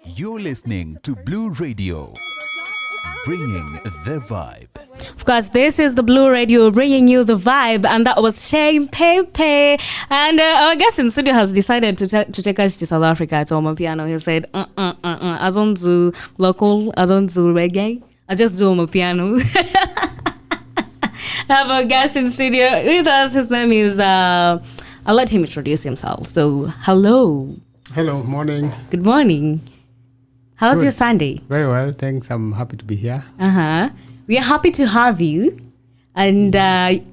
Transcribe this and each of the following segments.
You're listening to Blue Radio, bringing the vibe. Of course, this is the Blue Radio bringing you the vibe, and that was Shane Pepe. And our guest in studio has decided to take us to South Africa to Omopiano. He said, I don't do local, I don't do reggae, I just do Omopiano. I have a guest in studio with us. His name is, I'll let him introduce himself. So, hello. Hello, morning. Good morning. How's your Sunday? Very well, thanks. I'm happy to be here. We are happy to have you. And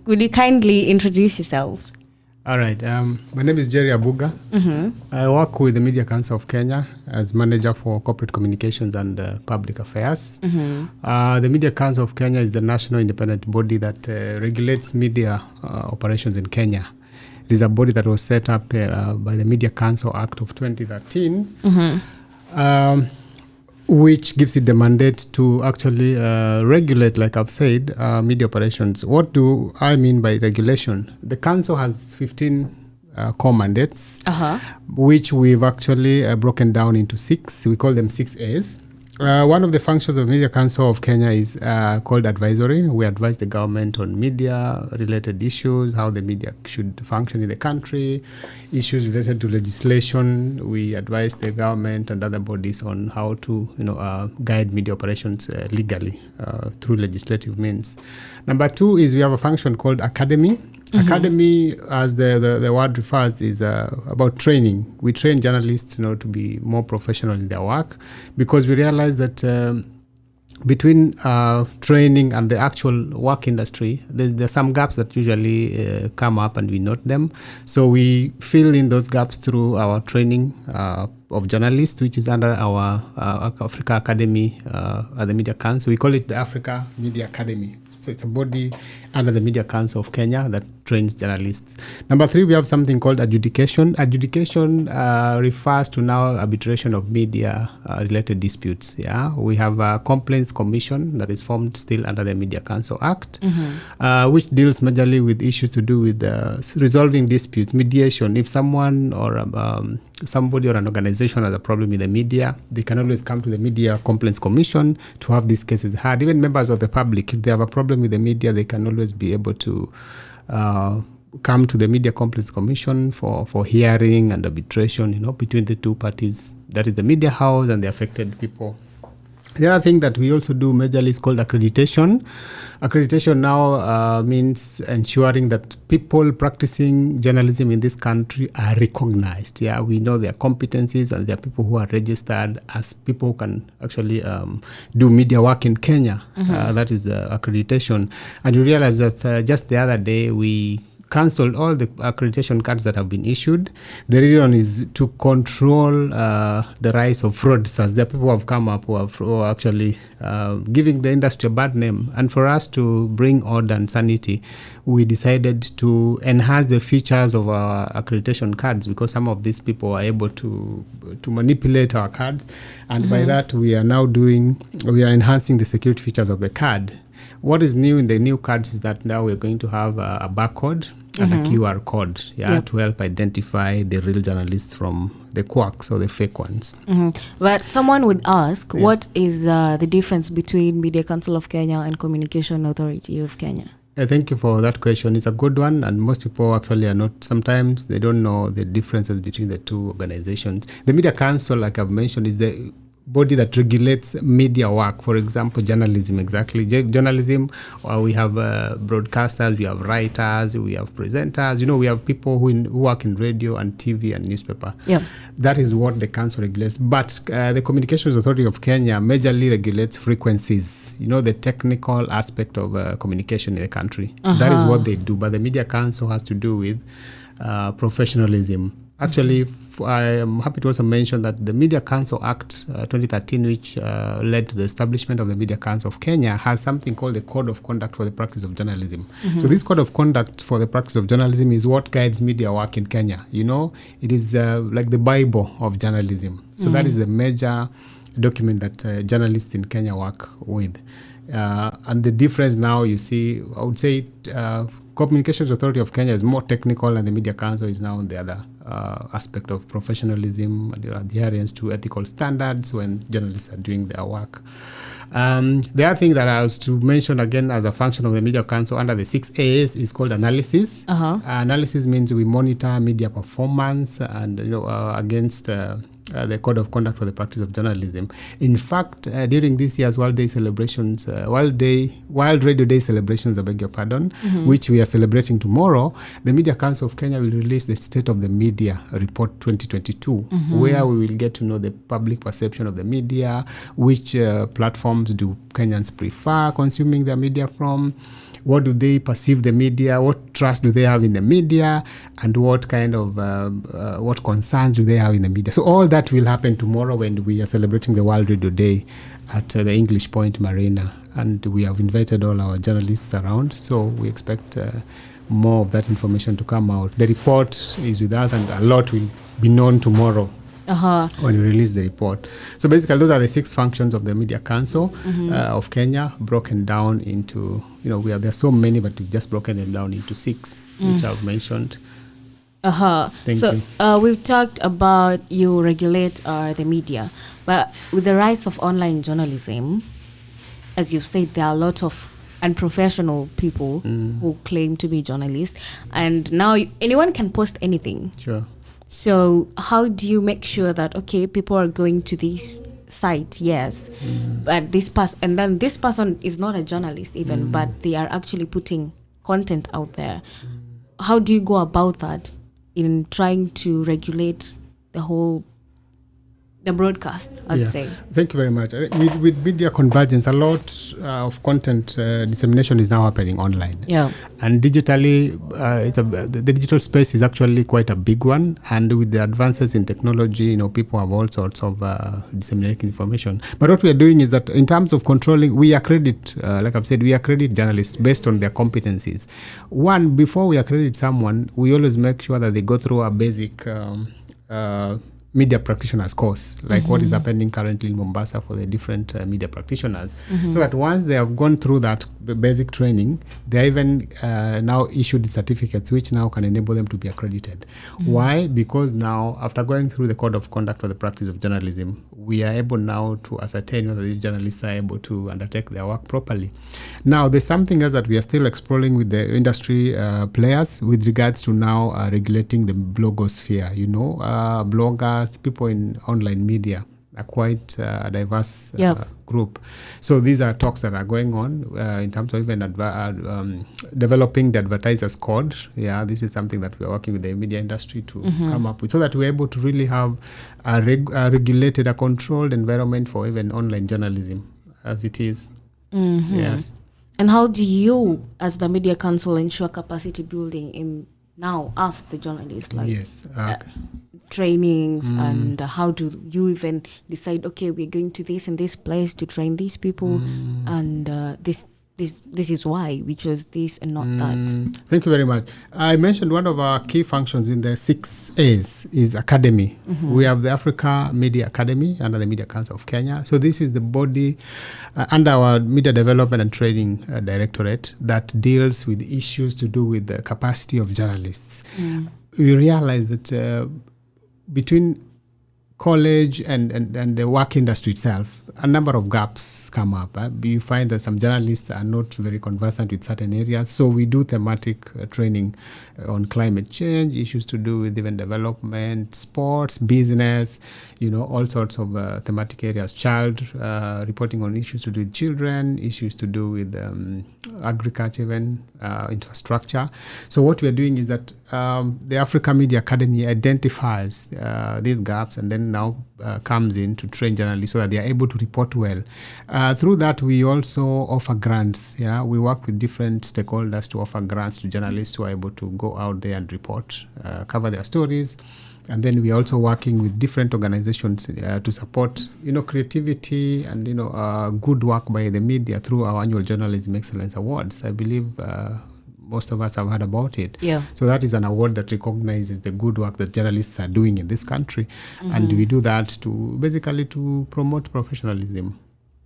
will you kindly introduce yourself? All right. My name is Jerry Abuga. I work with the Media Council of Kenya as manager for corporate communications and public affairs. The Media Council of Kenya is the national independent body that regulates media operations in Kenya. It is a body that was set up by the Media Council Act of 2013. Which gives it the mandate to actually regulate, like I've said, media operations. What do I mean by regulation? The council has 15 core mandates, which we've actually broken down into 6. We call them 6As. One of the functions of the Media Council of Kenya is called advisory. We advise the government on media-related issues, how the media should function in the country, issues related to legislation. We advise the government and other bodies on how to, guide media operations legally through legislative means. Number 2 is we have a function called academy. Academy, as the word refers, is about training. We train journalists, to be more professional in their work, because we realize that between training and the actual work industry, there's some gaps that usually come up, and we note them. So we fill in those gaps through our training of journalists, which is under our Africa Academy at the Media Council. We call it the Africa Media Academy. So it's a body under the Media Council of Kenya that trains journalists. Number 3, we have something called adjudication. Adjudication refers to now arbitration of media-related disputes. Yeah, we have a complaints commission that is formed still under the Media Council Act, which deals majorly with issues to do with resolving disputes, mediation. If someone or somebody or an organization has a problem with the media, they can always come to the Media Complaints Commission to have these cases heard. Even members of the public, if they have a problem with the media, they can always be able to come to the Media Complaints Commission for hearing and arbitration, between the two parties. That is the media house and the affected people. The other thing that we also do majorly is called accreditation. Accreditation now means ensuring that people practicing journalism in this country are recognized. Yeah, we know their competencies, and there are people who are registered as people who can actually do media work in Kenya. That is accreditation. And you realize that just the other day we cancelled all the accreditation cards that have been issued. The reason is to control the rise of fraudsters. There are people who have come up who are actually giving the industry a bad name. And for us to bring order and sanity, we decided to enhance the features of our accreditation cards, because some of these people are able to manipulate our cards. And by that, we are enhancing the security features of the card. What is new in the new cards is that now we're going to have a barcode and a QR code, to help identify the real journalists from the quacks or the fake ones. But someone would ask, what is the difference between Media Council of Kenya and Communication Authority of Kenya? Thank you for that question. It's a good one, and most people actually are not, sometimes they don't know the differences between the two organizations. The Media Council, like I've mentioned, is the body that regulates media work. For example, journalism, exactly. Journalism, we have broadcasters, we have writers, we have presenters. We have people who work in radio and TV and newspaper. That is what the council regulates. But the Communications Authority of Kenya majorly regulates frequencies, the technical aspect of communication in the country. That is what they do. But the Media Council has to do with professionalism. Actually, I am happy to also mention that the Media Council Act 2013, which led to the establishment of the Media Council of Kenya, has something called the Code of Conduct for the Practice of Journalism. So this Code of Conduct for the Practice of Journalism is what guides media work in Kenya. It is like the Bible of journalism. So that is the major document that journalists in Kenya work with. And the difference now, you see, I would say Communications Authority of Kenya is more technical, and the Media Council is now on the aspect of professionalism and adherence to ethical standards when journalists are doing their work. The other thing that I was to mention again as a function of the Media Council under the 6 A's is called analysis. Analysis means we monitor media performance and against the code of conduct for the practice of journalism. In fact, during this year's World Radio Day celebrations, I beg your pardon, which we are celebrating tomorrow, the Media Council of Kenya will release the State of the Media Report 2022, where we will get to know the public perception of the media, which platforms do Kenyans prefer consuming their media from, what do they perceive the media, what trust do they have in the media, and what kind of what concerns do they have in the media. So all that will happen tomorrow when we are celebrating the World Radio Day at the English Point Marina, and we have invited all our journalists around, so we expect more of that information to come out. The report is with us, and a lot will be known tomorrow when we release the report. So basically, those are the 6 functions of the Media Council of Kenya, broken down into, there's so many, but we've just broken them down into 6, which I've mentioned. Thank you. We've talked about you regulate the media, but with the rise of online journalism, as you've said, there are a lot of unprofessional people who claim to be journalists, and now anyone can post anything. Sure. So how do you make sure that, okay, people are going to this site, yes, but this person is not a journalist even, but they are actually putting content out there. How do you go about that in trying to regulate the broadcast, I'd say? Thank you very much. With media convergence, a lot of content dissemination is now happening online. Yeah. And digitally, the digital space is actually quite a big one. And with the advances in technology, people have all sorts of disseminating information. But what we are doing is that in terms of controlling, we accredit, like I've said, we accredit journalists based on their competencies. One, before we accredit someone, we always make sure that they go through a basic media practitioners course, like what is happening currently in Mombasa for the different media practitioners. So that once they have gone through that basic training, they even now issued certificates which now can enable them to be accredited. Why? Because now, after going through the code of conduct for the practice of journalism, we are able now to ascertain whether these journalists are able to undertake their work properly. Now, there's something else that we are still exploring with the industry players with regards to now regulating the blogosphere. Bloggers, people in online media are quite a diverse group. So these are talks that are going on in terms of even developing the advertisers code. Yeah, this is something that we are working with the media industry to come up with, so that we're able to really have a regulated, a controlled environment for even online journalism as it is. Yes. And how do you, as the Media Council, ensure capacity building in now as the journalists? Yes. Trainings and how do you even decide, okay, we're going to this and this place to train these people and this is why we chose this and not that. Thank you very much. I mentioned one of our key functions in the 6 A's is academy. We have the Africa Media Academy under the Media Council of Kenya. So this is the body under our Media Development and Training Directorate that deals with issues to do with the capacity of journalists. We realize that between college and the work industry itself, a number of gaps come up. You find that some journalists are not very conversant with certain areas. So we do thematic training on climate change, issues to do with even development, sports, business, all sorts of thematic areas, reporting on issues to do with children, issues to do with agriculture, even infrastructure. So what we are doing is that the Africa Media Academy identifies these gaps and then now comes in to train journalists so that they are able to report well. Through that, we also offer grants. Yeah, we work with different stakeholders to offer grants to journalists who are able to go out there and report, cover their stories. And then we're also working with different organizations to support, creativity and, good work by the media through our annual Journalism Excellence Awards. I believe most of us have heard about it. Yeah. So that is an award that recognizes the good work that journalists are doing in this country. And we do that to promote professionalism.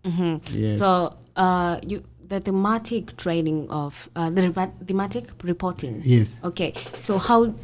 Yes. So the thematic training of the thematic reporting. Yes. Okay. So how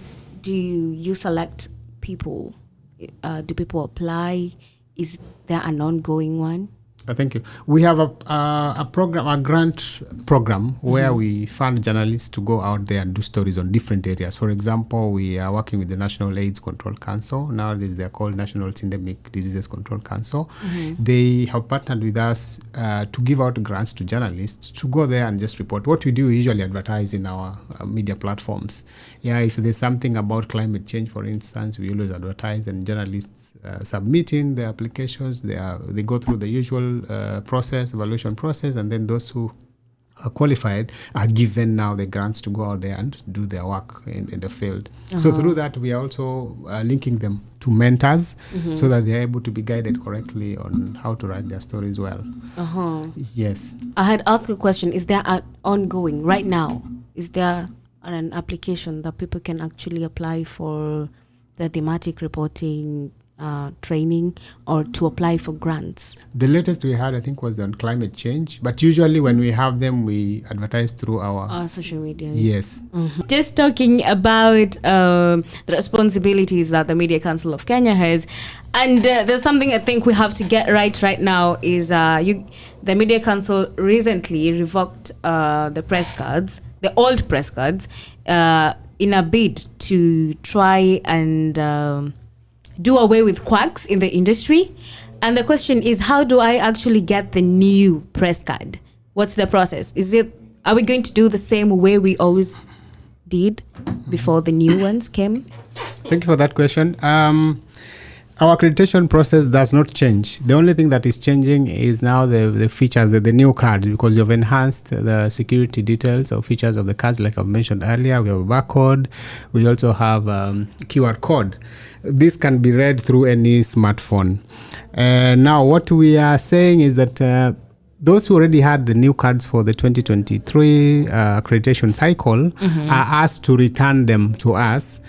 do you select people? Do people apply? Is there an ongoing one? Thank you. We have a program, a grant program, where we fund journalists to go out there and do stories on different areas. For example, we are working with the National AIDS Control Council. Nowadays, they're called National Endemic Diseases Control Council. They have partnered with us to give out grants to journalists to go there and just report. What we do, we usually advertise in our media platforms. Yeah, if there's something about climate change, for instance, we always advertise, and journalists submit in their applications. They go through the usual evaluation process, and then those who are qualified are given now the grants to go out there and do their work in the field. So through that, we are also linking them to mentors so that they are able to be guided correctly on how to write their stories well. Yes. I had asked a question. Is there an ongoing right now? Is there an application that people can actually apply for the thematic reporting training, or to apply for grants? The latest we had, I think, was on climate change. But usually when we have them, we advertise through our social media. Yes. Just talking about the responsibilities that the Media Council of Kenya has. And there's something I think we have to get right now is the Media Council recently revoked the press cards, the old press cards, in a bid to try and do away with quacks in the industry. And the question is, how do I actually get the new press card? What's the process? Are we going to do the same way we always did before the new ones came? Thank you for that question. Our accreditation process does not change. The only thing that is changing is now the features, the new cards, because you've enhanced the security details or features of the cards, like I've mentioned earlier. We have a barcode. We also have QR code. This can be read through any smartphone. Now, what we are saying is that those who already had the new cards for the 2023 accreditation cycle are asked to return them to us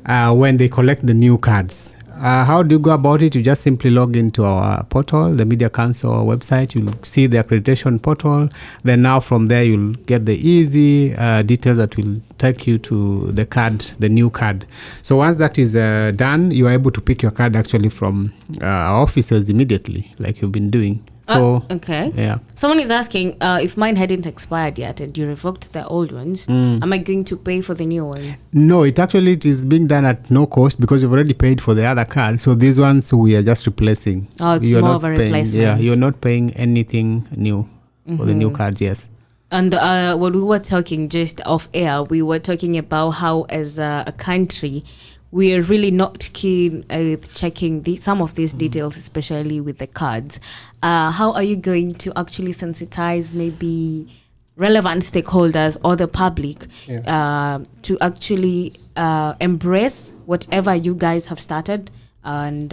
when they collect the new cards. How do you go about it? You just simply log into our portal, the Media Council website. You'll see the accreditation portal. Then now from there, you'll get the easy details that will take you to the card, the new card. So once that is done, you are able to pick your card actually from our offices immediately, like you've been doing. So okay. Yeah. Someone is asking if mine hadn't expired yet and you revoked the old ones, am I going to pay for the new one? No, it is being done at no cost because you've already paid for the other card. So these ones we are just replacing. Oh, it's more of a replacement. Yeah, you're not paying anything new for the new cards, yes. And when we were talking just off air, we were talking about how as a country, we are really not keen at checking some of these details, especially with the cards. How are you going to actually sensitize maybe relevant stakeholders or the public to actually embrace whatever you guys have started, and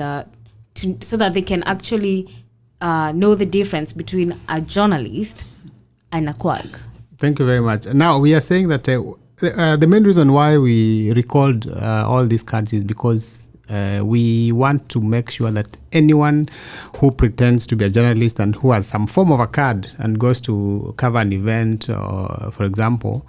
so that they can actually know the difference between a journalist and a quack? Thank you very much. Now, we are saying that the main reason why we recalled all these cards is because we want to make sure that anyone who pretends to be a journalist and who has some form of a card and goes to cover an event, for example,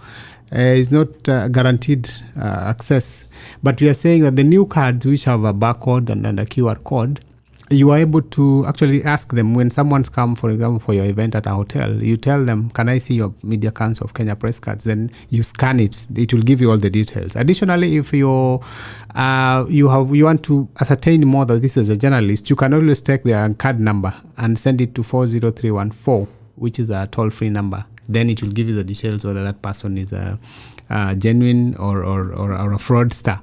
is not guaranteed access. But we are saying that the new cards, which have a barcode and a QR code, you are able to actually ask them when someone's come, for example, for your event at a hotel. You tell them, "Can I see your Media Council of Kenya press cards?" Then you scan it. It will give you all the details. Additionally, if you want to ascertain more that this is a journalist, you can always take their card number and send it to 40314, which is a toll-free number. Then it will give you the details whether that person is a genuine or a fraudster.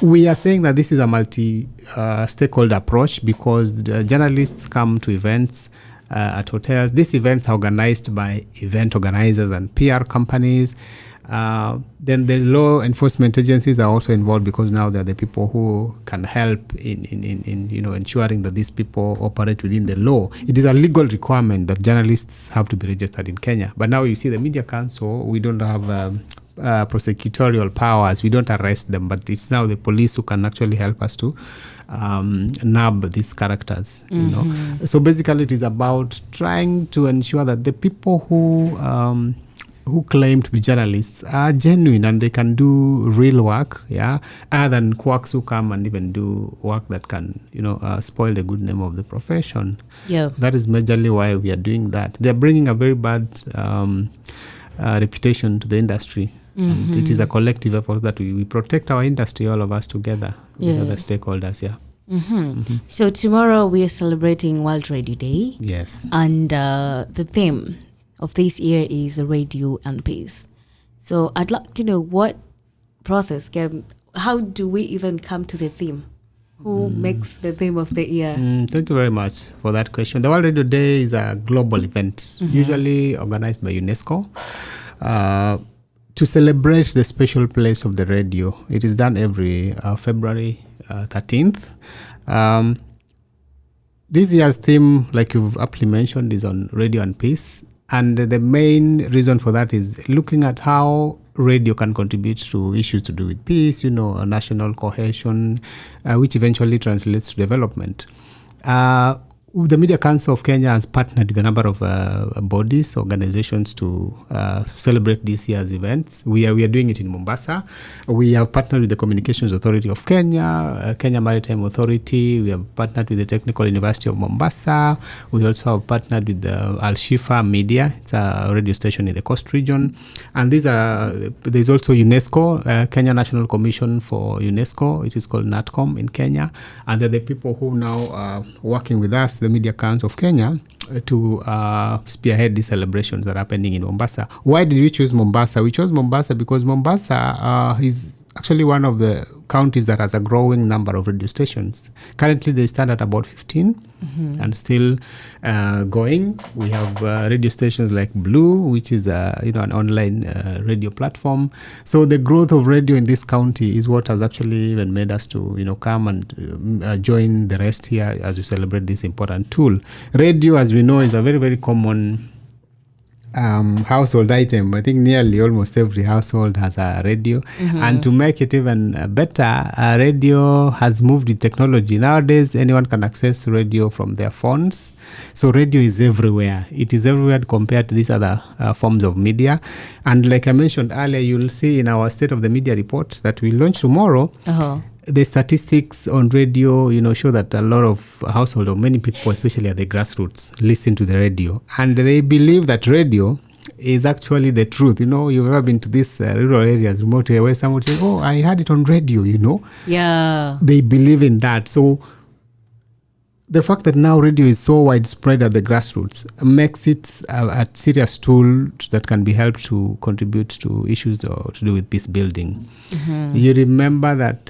We are saying that this is a multi-stakeholder approach because the journalists come to events at hotels. These events are organized by event organizers and PR companies. Then the law enforcement agencies are also involved because now they're the people who can help in ensuring that these people operate within the law. It is a legal requirement that journalists have to be registered in Kenya. But now you see the Media Council, we don't have prosecutorial powers. We don't arrest them, but it's now the police who can actually help us to nab these characters. You know, so basically it is about trying to ensure that the people who who claim to be journalists are genuine and they can do real work, other than quacks who come and even do work that can, spoil the good name of the profession. Yeah. That is majorly why we are doing that. They're bringing a very bad reputation to the industry. And it is a collective effort that we protect our industry, all of us together, with other stakeholders, So tomorrow we are celebrating World Radio Day. Yes. And the theme of this year is radio and peace. So I'd like to know what process how do we even come to the theme? Who makes the theme of the year? Thank you very much for that question. The World Radio Day is a global event, usually organized by UNESCO, to celebrate the special place of the radio. It is done every February 13th. This year's theme, like you've aptly mentioned, is on radio and peace. And the main reason for that is looking at how radio can contribute to issues to do with peace, national cohesion, which eventually translates to development. The Media Council of Kenya has partnered with a number of bodies, organizations to celebrate this year's events. We are doing it in Mombasa. We have partnered with the Communications Authority of Kenya, Kenya Maritime Authority. We have partnered with the Technical University of Mombasa. We also have partnered with the Al Shifa Media. It's a radio station in the Coast Region. And there's also UNESCO, Kenya National Commission for UNESCO. It is called NATCOM in Kenya. And they're the people who now are working with us, the Media Council of Kenya, to spearhead these celebrations that are happening in Mombasa. Why did we choose Mombasa? We chose Mombasa because Mombasa is actually one of the counties that has a growing number of radio stations. Currently, they stand at about 15 and still going. We have radio stations like Blue, which is an online radio platform. So the growth of radio in this county is what has actually even made us to come and join the rest here as we celebrate this important tool. Radio, as we know, is a very, very common household item. I think nearly almost every household has a radio. And to make it even better, radio has moved with technology. Nowadays, anyone can access radio from their phones. So radio is everywhere. It is everywhere compared to these other forms of media. And like I mentioned earlier, you'll see in our State of the Media report that we launch tomorrow, the statistics on radio, show that a lot of households, or many people, especially at the grassroots, listen to the radio. And they believe that radio is actually the truth. You've ever been to these rural areas, remote areas, where someone says, oh, I heard it on radio, Yeah. They believe in that. So the fact that now radio is so widespread at the grassroots makes it a serious tool that can be helped to contribute to issues to do with peace building. You remember that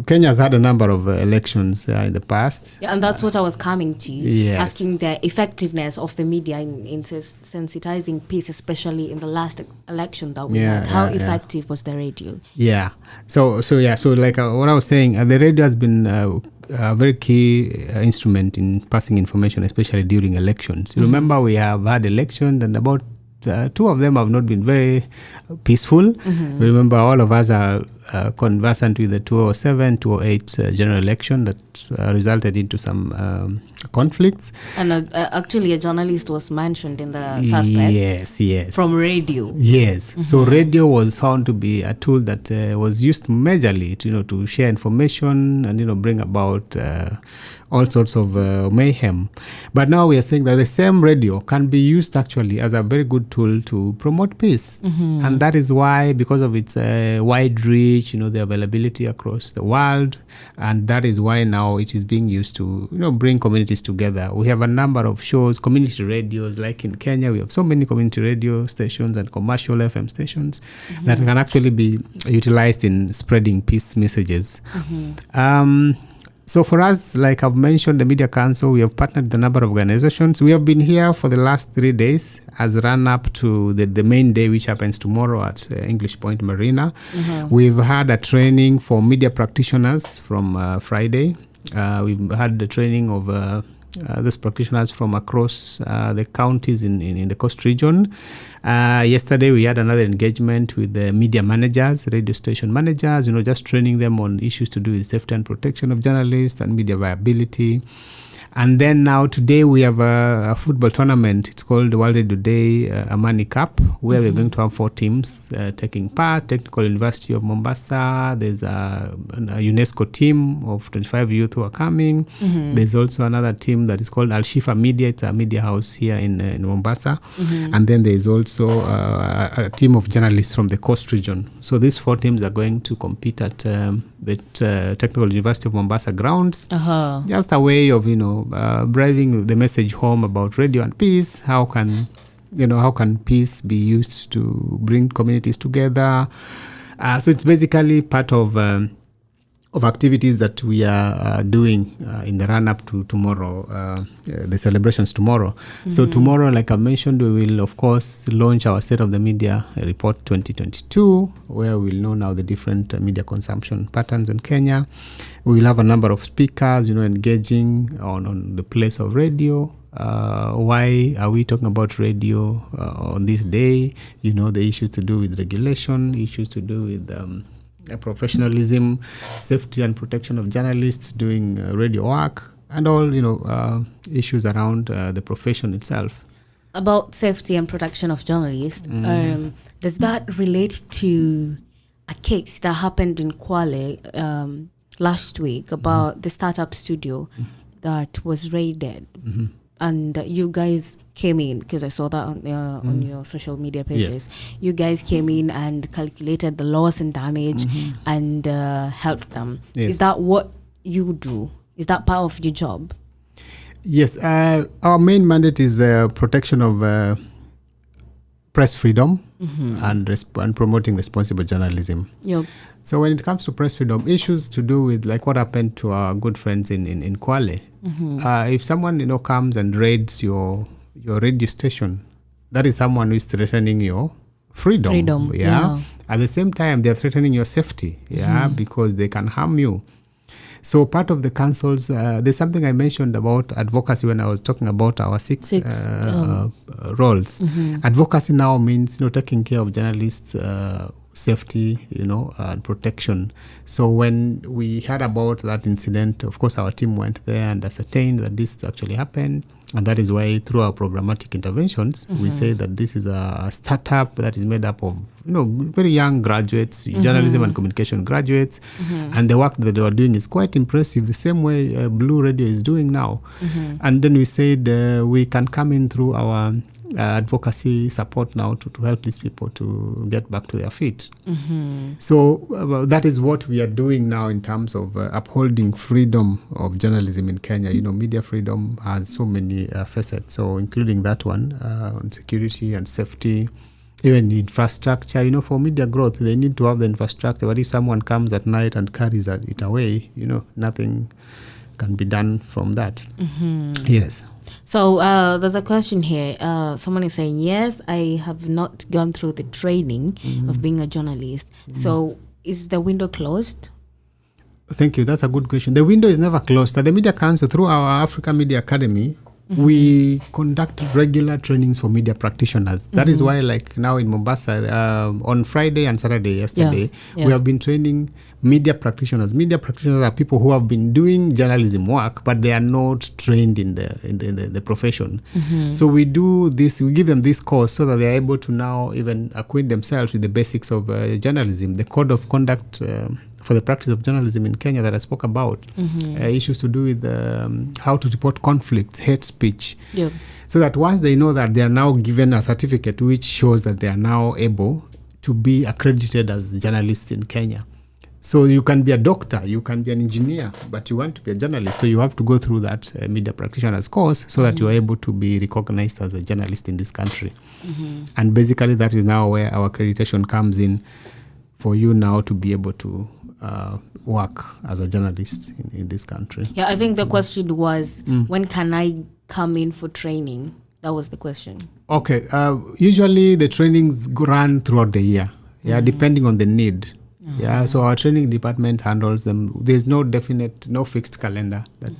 Kenya has had a number of elections in the past. Yeah, and that's what I was coming to, asking the effectiveness of the media in sensitizing peace, especially in the last election that we had. How effective was the radio? Yeah. So like what I was saying, the radio has been a very key instrument in passing information, especially during elections. You remember we have had elections, and about two of them have not been very peaceful. Remember, all of us are conversant with the 2007, 2008 general election that resulted into some conflicts. And actually a journalist was mentioned in the suspects. Yes. From radio. Yes. So radio was found to be a tool that was used majorly to share information and bring about all sorts of mayhem. But now we are saying that the same radio can be used actually as a very good tool to promote peace. And that is why, because of its wide reach, the availability across the world, and that is why now it is being used to bring communities together. We have a number of shows, community radios, like in Kenya we have so many community radio stations and commercial FM stations that can actually be utilized in spreading peace messages. So for us, like I've mentioned, the Media Council, we have partnered with a number of organizations. We have been here for the last 3 days as run up to the main day, which happens tomorrow at English Point Marina. We've had a training for media practitioners from Friday. We've had the training of those practitioners from across the counties in the Coast Region. Yesterday we had another engagement with the media managers, radio station managers, just training them on issues to do with safety and protection of journalists and media viability. And then now today we have a football tournament. It's called the World Radio Day Amani Cup, where we're going to have 4 teams taking part. Technical University of Mombasa. There's a UNESCO team of 25 youth who are coming. There's also another team that is called Al Shifa Media. It's a media house here in Mombasa. And then there's also a team of journalists from the coast region. So these 4 teams are going to compete at the Technical University of Mombasa grounds. Just a way of, driving the message home about radio and peace. How can peace be used to bring communities together? So it's basically part of activities that we are doing in the run-up to tomorrow, the celebrations tomorrow. So tomorrow, like I mentioned, we will, of course, launch our State of the Media Report 2022, where we'll know now the different media consumption patterns in Kenya. We will have a number of speakers, engaging on the place of radio. Why are we talking about radio on this day? The issues to do with regulation, issues to do with professionalism, safety and protection of journalists doing radio work, and all issues around the profession itself. About safety and protection of journalists, does that relate to a case that happened in Kwale last week about the startup studio that was raided? And you guys came in, because I saw that on your social media pages. Yes. You guys came in and calculated the loss and damage and helped them. Yes. Is that what you do? Is that part of your job? Yes. Our main mandate is protection of press freedom and promoting responsible journalism. Yep. So when it comes to press freedom, issues to do with like what happened to our good friends in Kwale, if someone comes and raids your radio station, that is someone who is threatening your freedom. Yeah. At the same time, they are threatening your safety. Yeah, because they can harm you. So part of the council's, there's something I mentioned about advocacy when I was talking about our six roles. Advocacy now means taking care of journalists' safety, and protection. So when we heard about that incident, of course, our team went there and ascertained that this actually happened. And that is why through our programmatic interventions, we say that this is a startup that is made up of, very young graduates, journalism and communication graduates. And the work that they were doing is quite impressive, the same way Blue Radio is doing now. And then we said we can come in through our advocacy support now to help these people to get back to their feet. So that is what we are doing now in terms of upholding freedom of journalism in Kenya. Media freedom has so many facets, so including that one on security and safety, even infrastructure. For media growth, they need to have the infrastructure. But if someone comes at night and carries it away, nothing can be done from that. Yes. So there's a question here. Someone is saying, yes, I have not gone through the training of being a journalist. So is the window closed? Thank you. That's a good question. The window is never closed. At the Media Council, through our Africa Media Academy, we conduct regular trainings for media practitioners. That is why, like now in Mombasa, on Friday and Saturday yesterday, we have been training media practitioners. Media practitioners are people who have been doing journalism work, but they are not trained in the profession. So we do this, we give them this course so that they are able to now even acquaint themselves with the basics of journalism, the code of conduct for the practice of journalism in Kenya that I spoke about, issues to do with how to report conflicts, hate speech, so that once they know that, they are now given a certificate which shows that they are now able to be accredited as journalists in Kenya. So you can be a doctor, you can be an engineer, but you want to be a journalist, so you have to go through that media practitioner's course so that you are able to be recognized as a journalist in this country. And basically that is now where our accreditation comes in, for you now to be able to work as a journalist in this country. Yeah, I think the question was, when can I come in for training? That was the question. Okay. Usually the trainings run throughout the year, depending on the need. Yeah, so our training department handles them. There's no fixed calendar that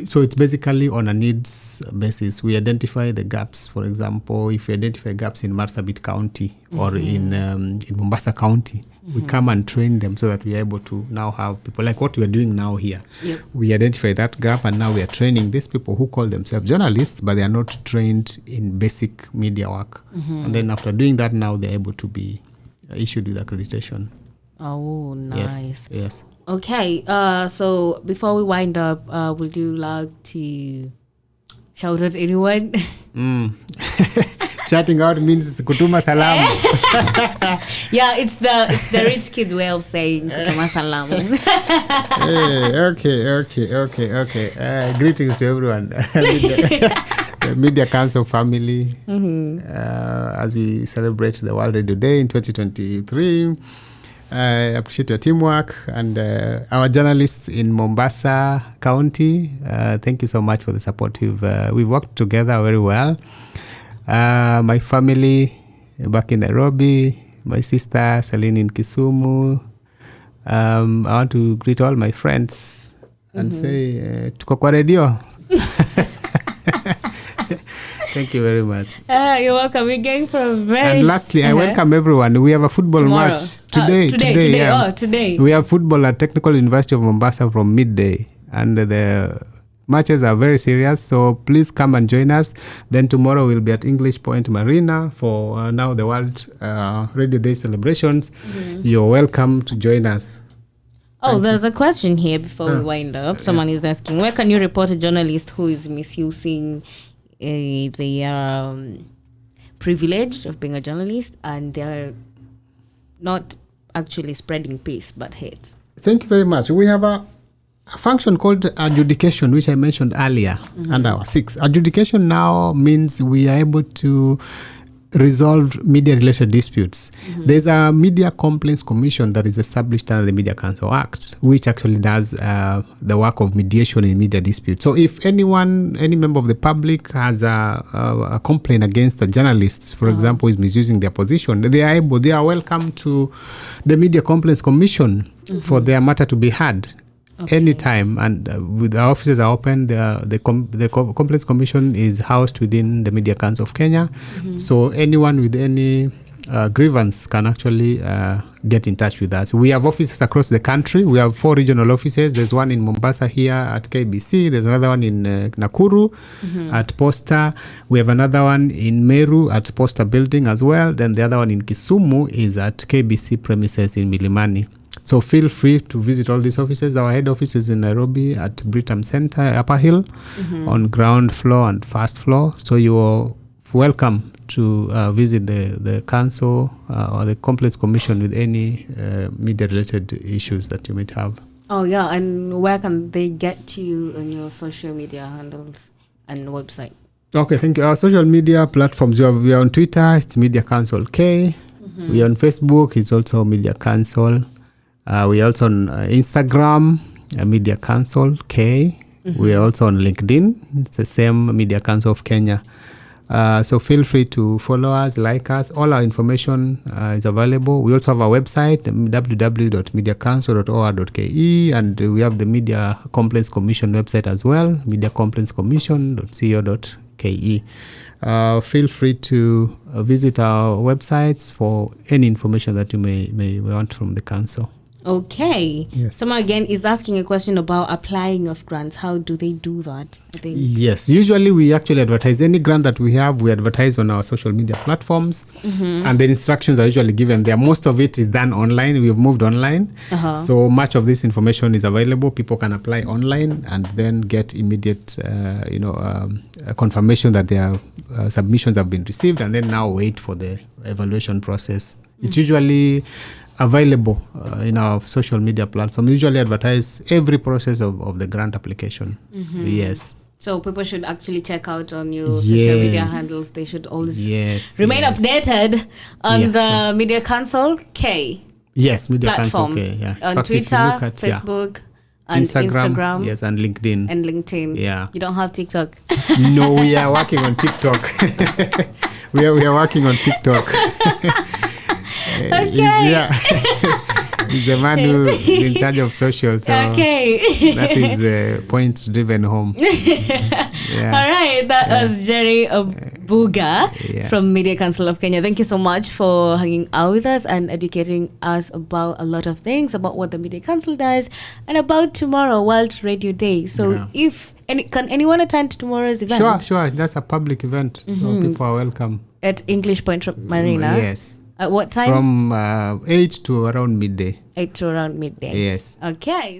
So it's basically on a needs basis. We identify the gaps. For example, if we identify gaps in Marsabit County or in Mombasa County, We come and train them so that we are able to now have people like what we are doing now here. Yep. We identify that gap, and now we are training these people who call themselves journalists, but they are not trained in basic media work. And then after doing that, now they're able to be issued with accreditation. Oh, nice. Yes. Okay, so before we wind up, would you like to shout out anyone? Shouting out means kutuma salamu. Yeah, it's the rich kid way of saying kutuma salamu. Okay. Greetings to everyone. The Media Council family, as we celebrate the World Radio Day in 2023. I appreciate your teamwork, and our journalists in Mombasa County. Thank you so much for the support. We've worked together very well. My family back in Nairobi, my sister Celine in Kisumu. I want to greet all my friends and say, tuko kwa radio. Thank you very much. You're welcome. We're going for a very... And lastly, I welcome everyone. We have a football Tomorrow. match today. Yeah. Oh, today. We have football at Technical University of Mombasa from midday. And the matches are very serious. So please come and join us. Then tomorrow we'll be at English Point Marina for now the World Radio Day celebrations. You're welcome to join us. There's a question here before we wind up. Someone is asking, where can you report a journalist who is misusing their privilege of being a journalist and they're not actually spreading peace but hate? Thank you very much. We have a function called adjudication, which I mentioned earlier under our 6. Adjudication now means we are able to resolve media-related disputes. There's a Media Complaints Commission that is established under the Media Council Act, which actually does the work of mediation in media disputes. So if any member of the public has a complaint against the journalists, for example, is misusing their position, they are welcome to the Media Complaints Commission for their matter to be heard. Okay. Anytime, and with our offices are open. The Complaints Commission is housed within the Media Council of Kenya. So anyone with any grievance can actually get in touch with us. We have offices across the country. We have 4 regional offices. There's one in Mombasa here at KBC. There's another one in Nakuru at Posta. We have another one in Meru at Posta Building as well. Then the other one in Kisumu is at KBC premises in Milimani. So feel free to visit all these offices. Our head office is in Nairobi at Britam Center, Upper Hill, on ground floor and first floor. So you are welcome to visit the council or the Complaints Commission with any media-related issues that you might have. Oh, yeah. And where can they get to you on your social media handles and website? Okay, thank you. Our social media platforms, we are on Twitter, it's Media Council K. We are on Facebook, it's also Media Council. We are also on Instagram, Media Council K. We are also on LinkedIn. It's the same Media Council of Kenya. So feel free to follow us, like us. All our information is available. We also have our website, www.mediacouncil.or.ke, and we have the Media Complaints Commission website as well, mediacomplainscommission.co.ke. Feel free to visit our websites for any information that you may want from the council. Okay. Yes. Someone again is asking a question about applying of grants. How do they do that? I think. Yes. Usually we actually advertise any grant that we have. We advertise on our social media platforms, and the instructions are usually given there. Most of it is done online. We have moved online. So much of this information is available. People can apply online and then get immediate, confirmation that their submissions have been received, and then now wait for the evaluation process. It's usually available in our social media platform. We usually advertise every process of the grant application. Yes. So people should actually check out on your social media handles. They should always remain updated on the Media Council K. Yes, Media platform. Council K. Yeah. On fact, Twitter, Facebook, and Instagram. Yes, and LinkedIn. Yeah. You don't have TikTok? No, we are working on TikTok. we are working on TikTok. Okay. He's the man who is in charge of social. So Okay. that is points driven home. Yeah. All right. That was Jerry Abuga from Media Council of Kenya. Thank you so much for hanging out with us and educating us about a lot of things, about what the Media Council does and about tomorrow, World Radio Day. So can anyone attend tomorrow's event? Sure. That's a public event. So people are welcome. At English Point Marina? Yes. At what time? From 8 to around midday. 8 to around midday. Yes. Okay.